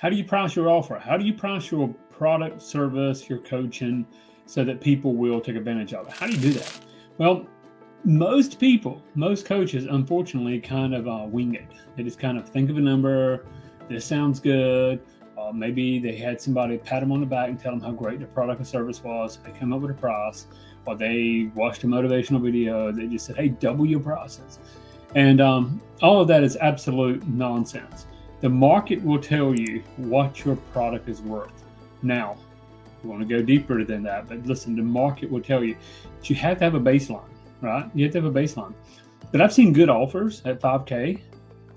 How do you price your offer? How do you price your product, service, your coaching so that people will take advantage of it? How do you do that? Well, most people, most coaches, unfortunately, kind of wing it. They just kind of think of a number. This sounds good. Maybe they had somebody pat them on the back and tell them how great their product or service was. They come up with a price, or they watched a motivational video. They just said, hey, double your prices. And all of that is absolute nonsense. The market will tell you what your product is worth. Now, you want to go deeper than that, but listen, the market will tell you that you have to have a baseline, right? You have to have a baseline. But I've seen good offers at $5,000,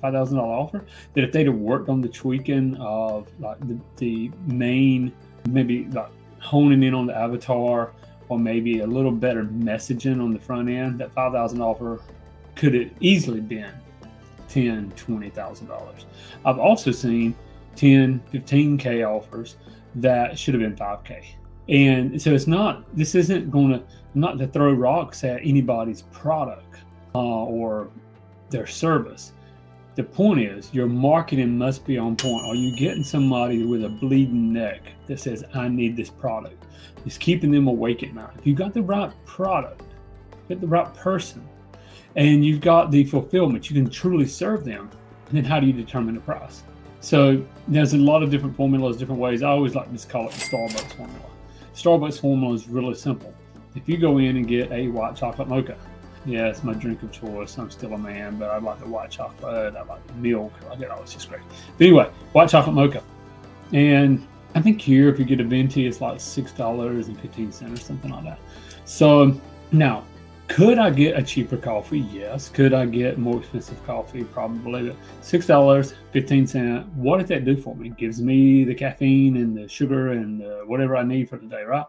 $5,000 offer, that if they'd have worked on the tweaking of like the main, maybe like honing in on the avatar, or maybe a little better messaging on the front end, that $5,000 offer could have easily been $10,000, $20,000. I've also seen 10, 15K offers that should have been 5K. And so this isn't going to, not to throw rocks at anybody's product or their service. The point is, your marketing must be on point. Are you getting somebody with a bleeding neck that says, I need this product? It's keeping them awake at night. If you got the right product, get the right person, and you've got the fulfillment, you can truly serve them. And then how do you determine the price? So there's a lot of different formulas, different ways. I always like to just call it the Starbucks formula. Starbucks formula is really simple. If you go in and get a white chocolate mocha, yeah, it's my drink of choice. I'm still a man, but I like the white chocolate. I like the milk. I get all this just great. But anyway, white chocolate mocha. And I think here, if you get a venti, it's like $6.15 or something like that. So now, could I get a cheaper coffee? Yes. Could I get more expensive coffee? Probably. But $6.15. What did that do for me? It gives me the caffeine and the sugar and whatever I need for the day, right?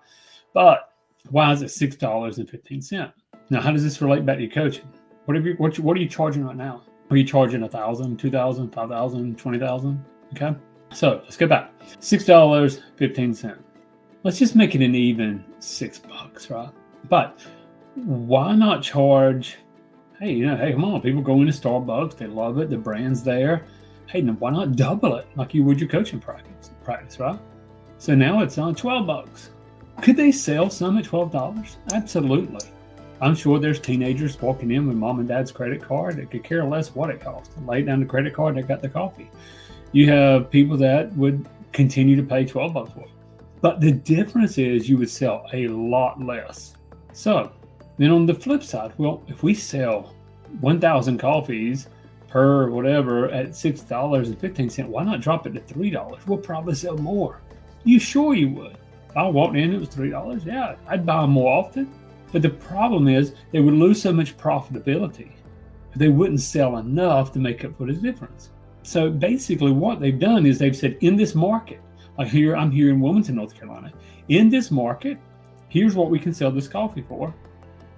But why is it $6.15? Now, how does this relate back to your coaching? What are you charging right now? Are you charging $1,000, $2,000, $5,000, $20,000? Okay. So let's go back. $6.15. Let's just make it an even $6, right? But why not charge? Hey, come on, people go into Starbucks, they love it, the brand's there. Hey, now why not double it like you would your coaching practice, right? So now it's on $12. Could they sell some at $12? Absolutely. I'm sure there's teenagers walking in with mom and dad's credit card that could care less what it costs. Lay down the credit card, they got the coffee. You have people that would continue to pay $12 for it. But the difference is you would sell a lot less. So then on the flip side, well, if we sell 1,000 coffees per whatever at $6.15, why not drop it to $3? We'll probably sell more. You sure you would? If I walked in, it was $3. Yeah, I'd buy them more often. But the problem is they would lose so much profitability. They wouldn't sell enough to make up for the difference. So basically what they've done is they've said, in this market, I'm here in Wilmington, North Carolina, in this market, here's what we can sell this coffee for.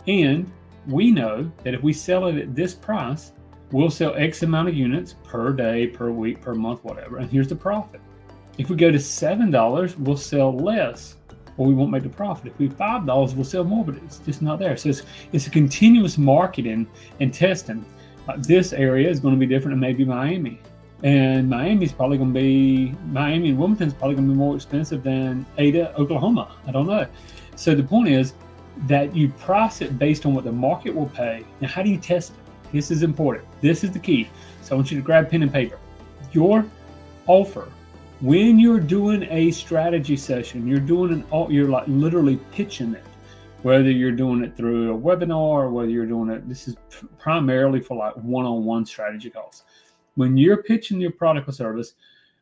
And we know that if we sell it at this price, we'll sell X amount of units per day, per week, per month, whatever. And here's the profit. If we go to $7, we'll sell less, or we won't make the profit. If we $5, we'll sell more, but it's just not there. So it's a continuous marketing and testing. Like this area is going to be different than maybe Miami. And Miami and Wilmington's probably going to be more expensive than Ada, Oklahoma. I don't know. So the point is that you price it based on what the market will pay. Now, how do you test it? This is important. This is the key. So I want you to grab pen and paper. Your offer, when you're doing a strategy session, you're like literally pitching it. Whether you're doing it through a webinar or whether you're doing it, this is primarily for like one-on-one strategy calls. When you're pitching your product or service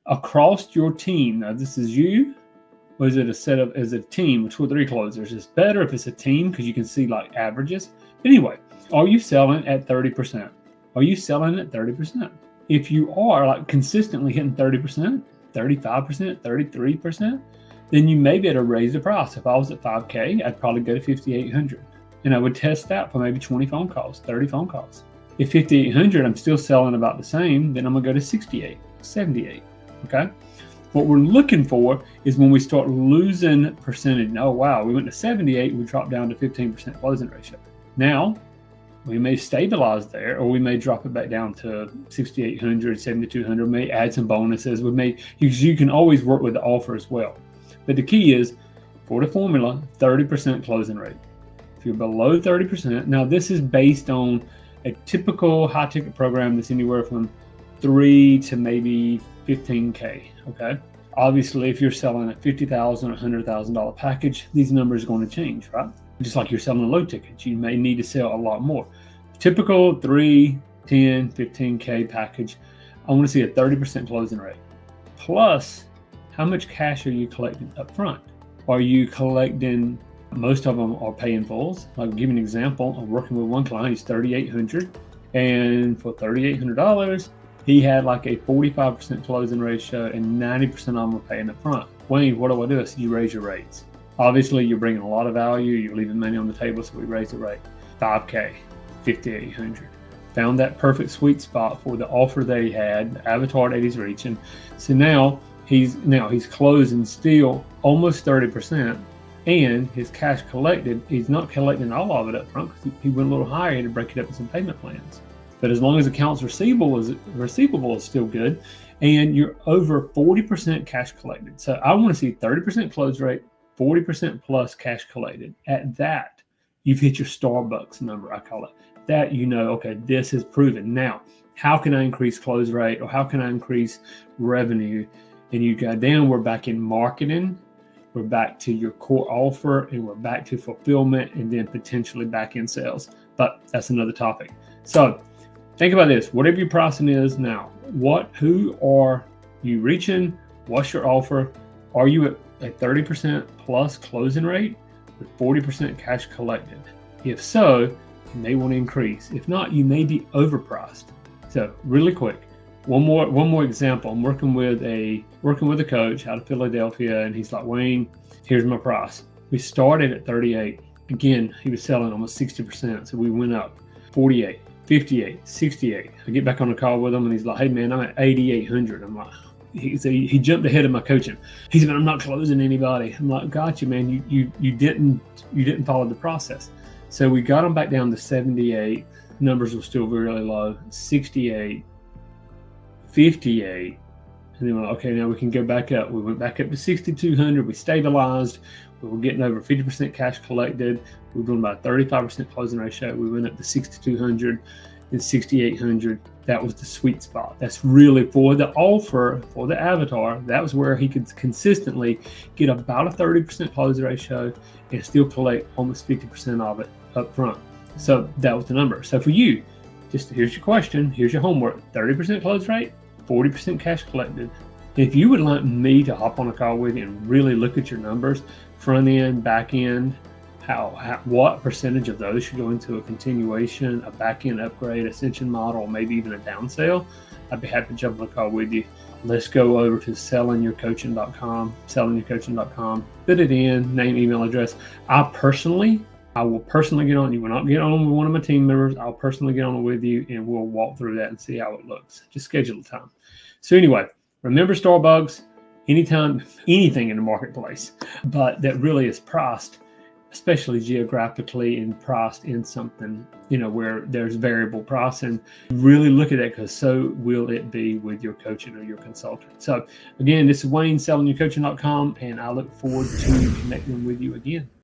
across your team, now this is you, or is it as a team with 2 or 3 closers? It's better if it's a team because you can see like averages. Anyway, are you selling at 30%? Are you selling at 30%? If you are like consistently hitting 30%, 35%, 33%, then you may be able to raise the price. If I was at 5K, I'd probably go to 5,800. And I would test that for maybe 20 phone calls, 30 phone calls. If 5,800, I'm still selling about the same, then I'm gonna go to 68, 78, okay? What we're looking for is when we start losing percentage. Oh, wow, we went to 78, we dropped down to 15% closing ratio. Now, We may stabilize there, or we may drop it back down to 6,800, 7,200, may add some bonuses. You can always work with the offer as well. But the key is, for the formula, 30% closing rate. If you're below 30%, now this is based on a typical high ticket program that's anywhere from 3 to maybe 15K, okay? Obviously, if you're selling a $50,000 or $100,000 package, these numbers are going to change, right? Just like you're selling a low ticket, you may need to sell a lot more. Typical 3, 10, 15K package, I want to see a 30% closing rate. Plus, how much cash are you collecting up front? Are you collecting, most of them are pay in fulls. I'll give you an example. I'm working with one client, he's $3,800, and for $3,800, he had like a 45% closing ratio and 90% of them were paying up front. Wayne, what do I do? I said, you raise your rates. Obviously, you're bringing a lot of value. You're leaving money on the table, so we raise the rate. 5K, 5,800. Found that perfect sweet spot for the offer that he had, the avatar that he's reaching. So now he's closing still almost 30%, and his cash collected, he's not collecting all of it up front because he went a little higher to break it up in some payment plans. But as long as accounts receivable is still good, and you're over 40% cash collected. So I want to see 30% close rate, 40% plus cash collected. At that, you've hit your Starbucks number, I call it. That okay, this is proven. Now, how can I increase close rate, or how can I increase revenue? And we're back in marketing, we're back to your core offer, and we're back to fulfillment, and then potentially back in sales. But that's another topic. So think about this. Whatever your pricing is now, who are you reaching? What's your offer? Are you at a 30% plus closing rate with 40% cash collected? If so, you may want to increase. If not, you may be overpriced. So really quick, one more example. I'm working with a coach out of Philadelphia, and he's like, Wayne, here's my price. We started at 38. Again, he was selling almost 60%. So we went up 48, 58, 68. I get back on the call with him, and he's like, hey man, I'm at 8,800. I'm like, he jumped ahead of my coaching. He said, I'm not closing anybody. I'm like, gotcha, man. You didn't follow the process. So we got him back down to 78. Numbers were still really low. 68, 58. And then we're like, okay, now we can go back up. We went back up to 6,200. We stabilized. We were getting over 50% cash collected. We were doing about 35% closing ratio. We went up to 6,200 and 6,800. That was the sweet spot. That's really for the offer, for the avatar. That was where he could consistently get about a 30% closing ratio and still collect almost 50% of it up front. So that was the number. So for you, just here's your question, here's your homework: 30% close rate, 40% cash collected. If you would like me to hop on a call with you and really look at your numbers, front end, back end, what percentage of those should go into a continuation, a back end upgrade, ascension model, or maybe even a down sale, I'd be happy to jump on a call with you. Let's go over to sellingyourcoaching.com, put it in, name, email address. I will personally get on. You will not get on with one of my team members. I'll personally get on with you, and we'll walk through that and see how it looks. Just schedule the time. So anyway, remember Starbucks, anytime, anything in the marketplace, but that really is priced, especially geographically, and priced in something, where there's variable pricing. Really look at that, because so will it be with your coaching or your consultant. So again, this is Wayne, sellingyourcoaching.com, and I look forward to connecting with you again.